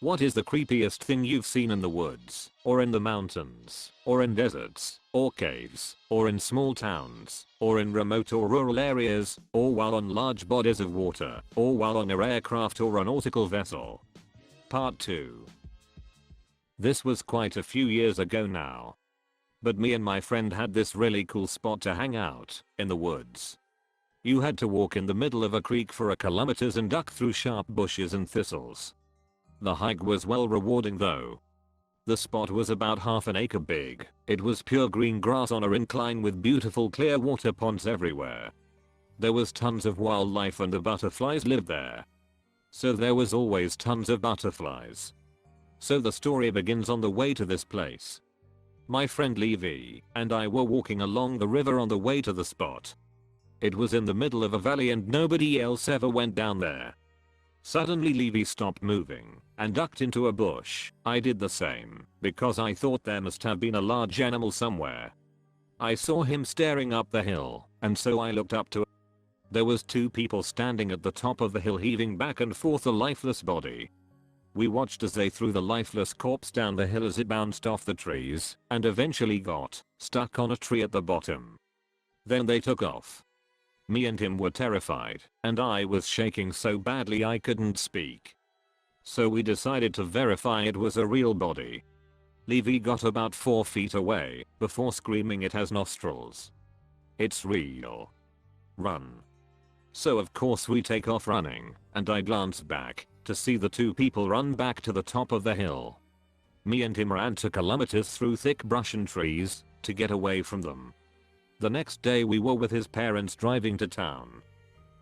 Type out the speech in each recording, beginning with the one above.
What is the creepiest thing you've seen in the woods, or in the mountains, or in deserts, or caves, or in small towns, or in remote or rural areas, or while on large bodies of water, or while on an aircraft or a nautical vessel? Part 2. This was quite a few years ago now. But me and my friend had this really cool spot to hang out, in the woods. You had to walk in the middle of a creek for a kilometers and duck through sharp bushes and thistles. The hike was well rewarding though. The spot was about half an acre big. It was pure green grass on an incline with beautiful clear water ponds everywhere. There was tons of wildlife and the butterflies lived there. So there was always tons of butterflies. So the story begins on the way to this place. My friend Levy and I were walking along the river on the way to the spot. It was in the middle of a valley and nobody else ever went down there. Suddenly Levy stopped moving and ducked into a bush. I did the same because I thought there must have been a large animal somewhere. I saw him staring up the hill and so I looked up to it. There was two people standing at the top of the hill heaving back and forth a lifeless body. We watched as they threw the lifeless corpse down the hill as it bounced off the trees and eventually got stuck on a tree at the bottom. Then they took off. Me and him were terrified, and I was shaking so badly I couldn't speak. So we decided to verify it was a real body. Levy got about 4 feet away before screaming it has nostrils. It's real. Run. So of course we take off running, and I glanced back to see the two people run back to the top of the hill. Me and him ran 2 kilometers through thick brush and trees to get away from them. The next day we were with his parents driving to town.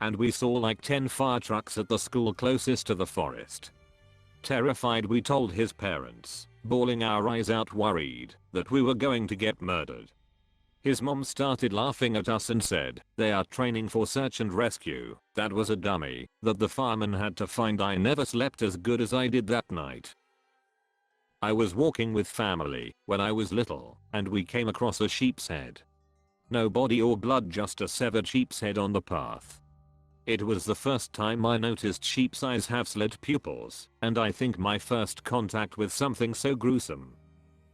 And we saw like 10 fire trucks at the school closest to the forest. Terrified we told his parents, bawling our eyes out worried that we were going to get murdered. His mom started laughing at us and said, "They are training for search and rescue. That was a dummy that the fireman had to find." I never slept as good as I did that night. I was walking with family when I was little and we came across a sheep's head. No body or blood, just a severed sheep's head on the path. It was the first time I noticed sheep's eyes have slit pupils, and I think my first contact with something so gruesome.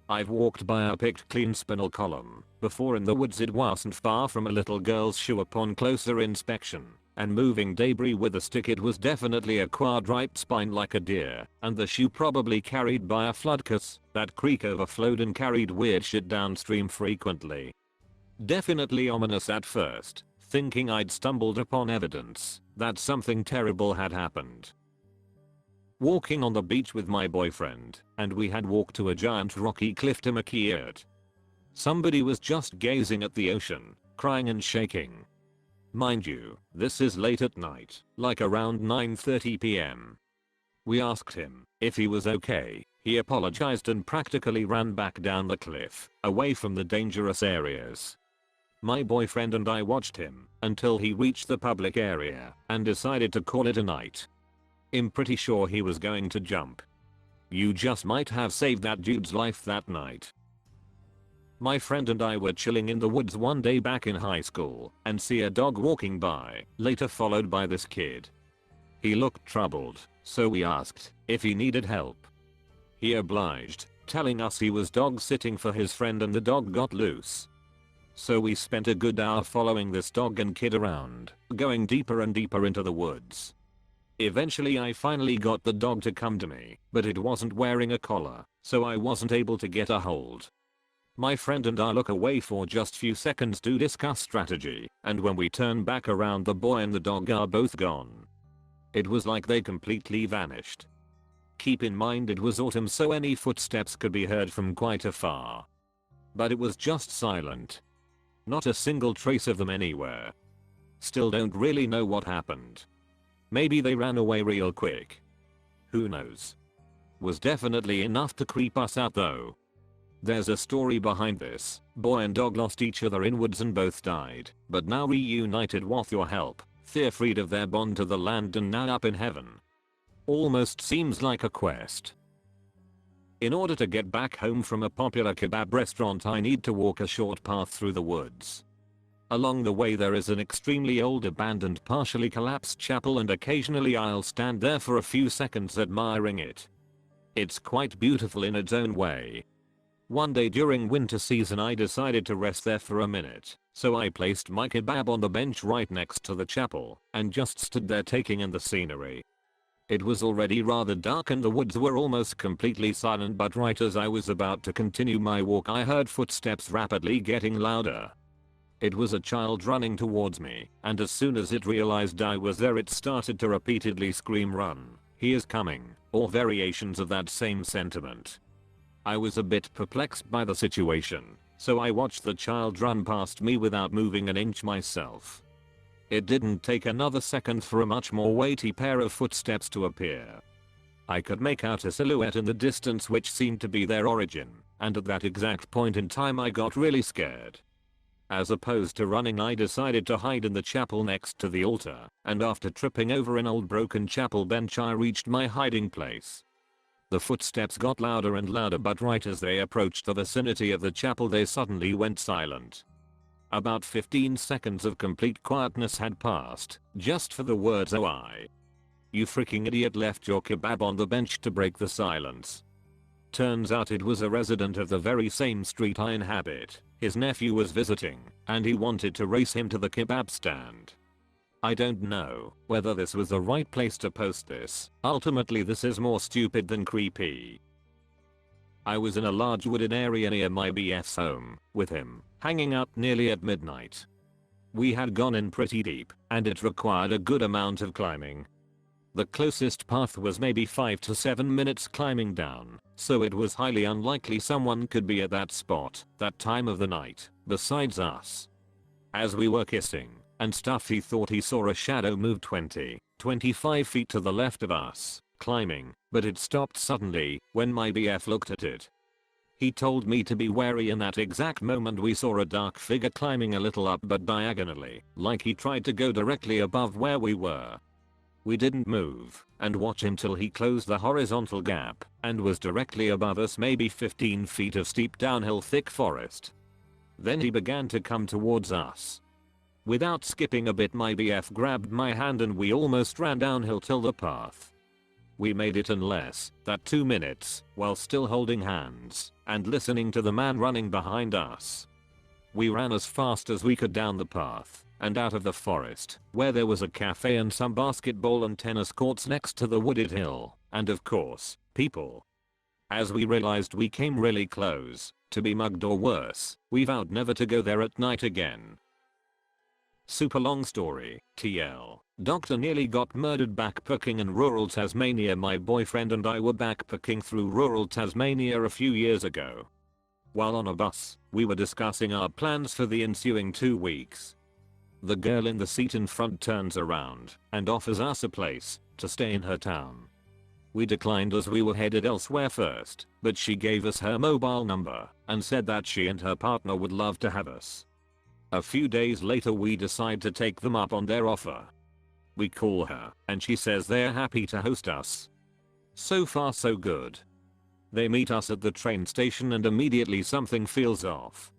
I've walked by a picked clean spinal column before in the woods. It wasn't far from a little girl's shoe upon closer inspection, and moving debris with a stick. It was definitely a quadriped spine like a deer, and the shoe probably carried by a flood cause that creek overflowed and carried weird shit downstream frequently. Definitely ominous at first, thinking I'd stumbled upon evidence that something terrible had happened. Walking on the beach with my boyfriend, and we had walked to a giant rocky cliff to make it. Somebody was just gazing at the ocean, crying and shaking. Mind you, this is late at night, like around 9:30 p.m. We asked him if he was okay. He apologized and practically ran back down the cliff, away from the dangerous areas. My boyfriend and I watched him until he reached the public area and decided to call it a night. I'm pretty sure he was going to jump. You just might have saved that dude's life that night. My friend and I were chilling in the woods one day back in high school and see a dog walking by, later followed by this kid. He looked troubled, so we asked if he needed help. He obliged, telling us he was dog sitting for his friend and the dog got loose. So we spent a good hour following this dog and kid around, going deeper and deeper into the woods. Eventually I finally got the dog to come to me, but it wasn't wearing a collar, so I wasn't able to get a hold. My friend and I look away for just few seconds to discuss strategy, and when we turn back around, the boy and the dog are both gone. It was like they completely vanished. Keep in mind it was autumn, so any footsteps could be heard from quite afar. But it was just silent. Not a single trace of them anywhere. Still don't really know what happened. Maybe they ran away real quick. Who knows? Was definitely enough to creep us out though. There's a story behind this. Boy and dog lost each other in woods and both died, but now reunited with your help. They're freed of their bond to the land and now up in heaven. Almost seems like a quest. In order to get back home from a popular kebab restaurant, I need to walk a short path through the woods. Along the way there is an extremely old abandoned partially collapsed chapel, and occasionally I'll stand there for a few seconds admiring it. It's quite beautiful in its own way. One day during winter season I decided to rest there for a minute, so I placed my kebab on the bench right next to the chapel and just stood there taking in the scenery. It was already rather dark and the woods were almost completely silent, but right as I was about to continue my walk I heard footsteps rapidly getting louder. It was a child running towards me, and as soon as it realized I was there it started to repeatedly scream, "Run, he is coming," or variations of that same sentiment. I was a bit perplexed by the situation, so I watched the child run past me without moving an inch myself. It didn't take another second for a much more weighty pair of footsteps to appear. I could make out a silhouette in the distance which seemed to be their origin, and at that exact point in time I got really scared. As opposed to running I decided to hide in the chapel next to the altar, and after tripping over an old broken chapel bench I reached my hiding place. The footsteps got louder and louder, but right as they approached the vicinity of the chapel they suddenly went silent. About 15 seconds of complete quietness had passed, just for the words, "Oh you freaking idiot left your kebab on the bench," to break the silence. Turns out it was a resident of the very same street I inhabit. His nephew was visiting, and he wanted to race him to the kebab stand. I don't know whether this was the right place to post this. Ultimately this is more stupid than creepy. I was in a large wooded area near my BF's home, with him, hanging out nearly at midnight. We had gone in pretty deep, and it required a good amount of climbing. The closest path was maybe 5 to 7 minutes climbing down, so it was highly unlikely someone could be at that spot, that time of the night, besides us. As we were kissing and stuff he thought he saw a shadow move 25 feet to the left of us, climbing, but it stopped suddenly when my BF looked at it. He told me to be wary. In that exact moment we saw a dark figure climbing a little up but diagonally, like he tried to go directly above where we were. We didn't move and watch him till he closed the horizontal gap and was directly above us, maybe 15 feet of steep downhill thick forest. Then he began to come towards us. Without skipping a bit my BF grabbed my hand and we almost ran downhill till the path. We made it in less than 2 minutes while still holding hands and listening to the man running behind us. We ran as fast as we could down the path and out of the forest, where there was a cafe and some basketball and tennis courts next to the wooded hill, and of course, people. As we realized we came really close to be mugged or worse, we vowed never to go there at night again. Super long story, TL. Doctor nearly got murdered backpacking in rural Tasmania. My boyfriend and I were backpacking through rural Tasmania a few years ago. While on a bus, we were discussing our plans for the ensuing 2 weeks. The girl in the seat in front turns around and offers us a place to stay in her town. We declined as we were headed elsewhere first, but she gave us her mobile number and said that she and her partner would love to have us. A few days later we decide to take them up on their offer. We call her and she says they're happy to host us. So far so good. They meet us at the train station and immediately something feels off.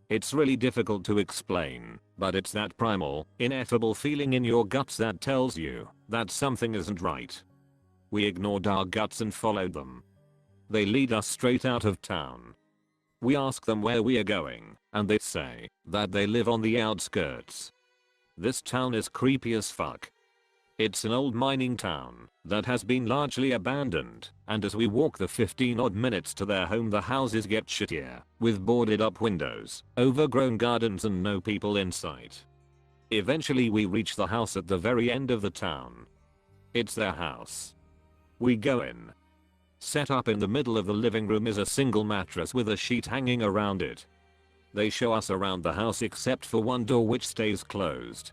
It's really difficult to explain, but it's that primal, ineffable feeling in your guts that tells you that something isn't right. We ignored our guts and followed them. They lead us straight out of town. We ask them where we are going, and they say that they live on the outskirts. This town is creepy as fuck. It's an old mining town that has been largely abandoned, and as we walk the 15 odd minutes to their home the houses get shittier, with boarded up windows, overgrown gardens and no people in sight. Eventually we reach the house at the very end of the town. It's their house. We go in. Set up in the middle of the living room is a single mattress with a sheet hanging around it. They show us around the house except for one door which stays closed.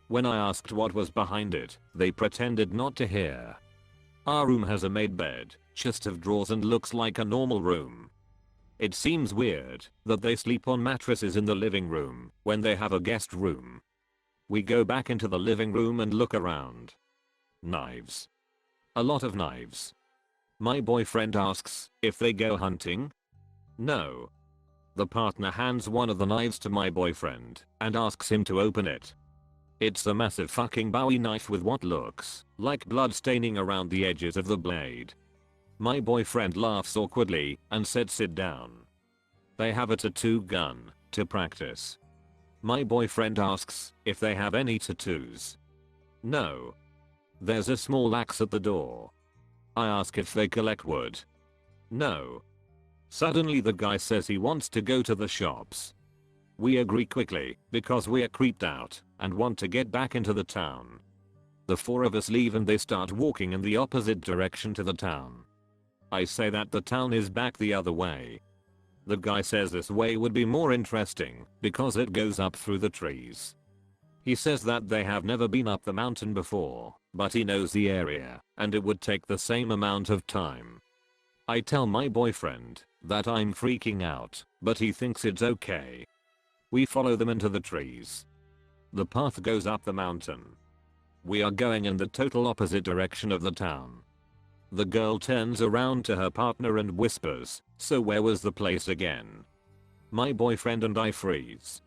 When I asked what was behind it, they pretended not to hear. Our room has a made bed, chest of drawers and looks like a normal room. It seems weird that they sleep on mattresses in the living room when they have a guest room. We go back into the living room and look around. Knives. A lot of knives. My boyfriend asks if they go hunting. No. The partner hands one of the knives to my boyfriend and asks him to open it. It's a massive fucking Bowie knife with what looks like blood staining around the edges of the blade. My boyfriend laughs awkwardly and said sit down. They have a tattoo gun to practice. My boyfriend asks if they have any tattoos. No. There's a small axe at the door. I ask if they collect wood. No. Suddenly the guy says he wants to go to the shops. We agree quickly because we are creeped out and want to get back into the town. The four of us leave and they start walking in the opposite direction to the town. I say that the town is back the other way. The guy says this way would be more interesting because it goes up through the trees. He says that they have never been up the mountain before, but he knows the area and it would take the same amount of time. I tell my boyfriend that I'm freaking out, but he thinks it's okay. We follow them into the trees. The path goes up the mountain. We are going in the total opposite direction of the town. The girl turns around to her partner and whispers, "So where was the place again?" My boyfriend and I freeze.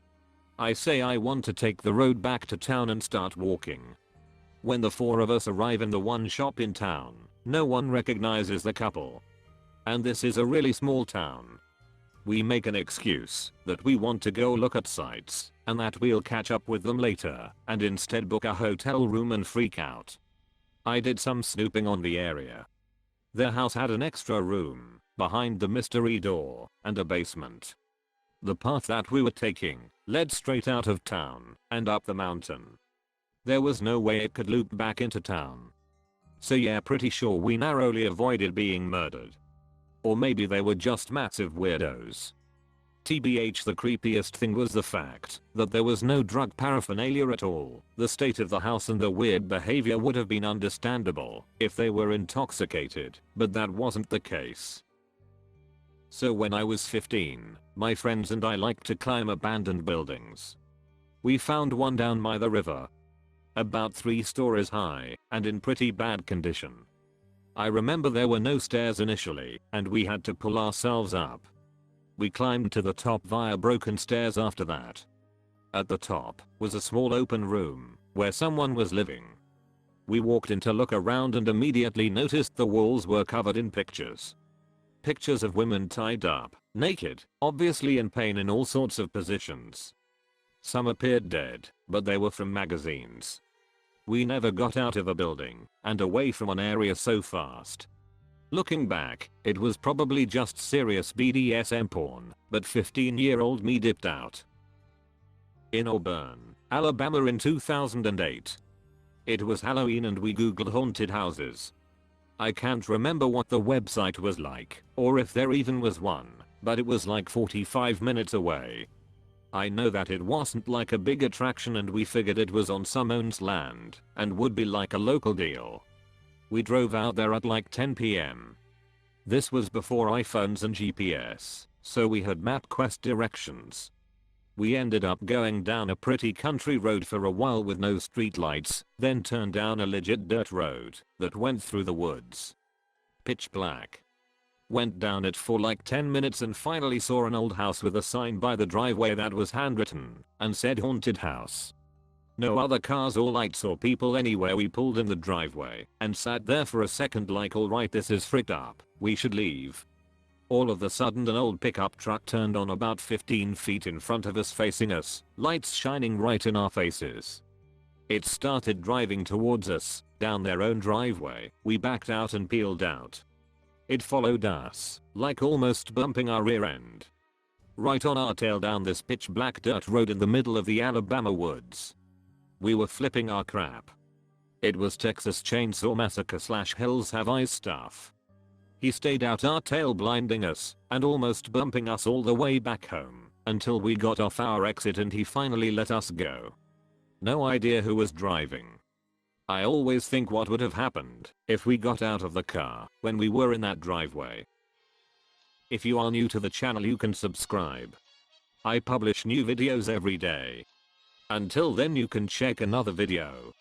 I say I want to take the road back to town and start walking. When the four of us arrive in the one shop in town, no one recognizes the couple. And this is a really small town. We make an excuse that we want to go look at sights and that we'll catch up with them later and instead book a hotel room and freak out. I did some snooping on the area. Their house had an extra room behind the mystery door and a basement. The path that we were taking led straight out of town and up the mountain. There was no way it could loop back into town. So yeah, pretty sure we narrowly avoided being murdered. Or maybe they were just massive weirdos. TBH, the creepiest thing was the fact that there was no drug paraphernalia at all. The state of the house and the weird behavior would have been understandable if they were intoxicated, but that wasn't the case. So when I was 15, my friends and I liked to climb abandoned buildings. We found one down by the river. About 3 stories high and in pretty bad condition. I remember there were no stairs initially and we had to pull ourselves up. We climbed to the top via broken stairs after that. At the top was a small open room where someone was living. We walked in to look around and immediately noticed the walls were covered in pictures. Pictures of women tied up, naked, obviously in pain in all sorts of positions. Some appeared dead, but they were from magazines. We never got out of a building and away from an area so fast. Looking back, it was probably just serious BDSM porn, but 15-year-old me dipped out. In Auburn, Alabama in 2008. It was Halloween and we googled haunted houses. I can't remember what the website was like, or if there even was one, but it was like 45 minutes away. I know that it wasn't like a big attraction and we figured it was on someone's land and would be like a local deal. We drove out there at like 10 PM. This was before iPhones and GPS, so we had MapQuest directions. We ended up going down a pretty country road for a while with no streetlights, then turned down a legit dirt road that went through the woods. Pitch black. Went down it for like 10 minutes and finally saw an old house with a sign by the driveway that was handwritten and said haunted house. No other cars or lights or people anywhere. We pulled in the driveway and sat there for a second like alright, this is fricked up, we should leave. All of a sudden an old pickup truck turned on about 15 feet in front of us facing us, lights shining right in our faces. It started driving towards us, down their own driveway. We backed out and peeled out. It followed us, like almost bumping our rear end. Right on our tail down this pitch black dirt road in the middle of the Alabama woods. We were flipping our crap. It was Texas Chainsaw Massacre / Hills Have Eyes stuff. He stayed out our tail blinding us and almost bumping us all the way back home until we got off our exit and he finally let us go. No idea who was driving. I always think what would have happened if we got out of the car when we were in that driveway. If you are new to the channel you can subscribe. I publish new videos every day. Until then you can check another video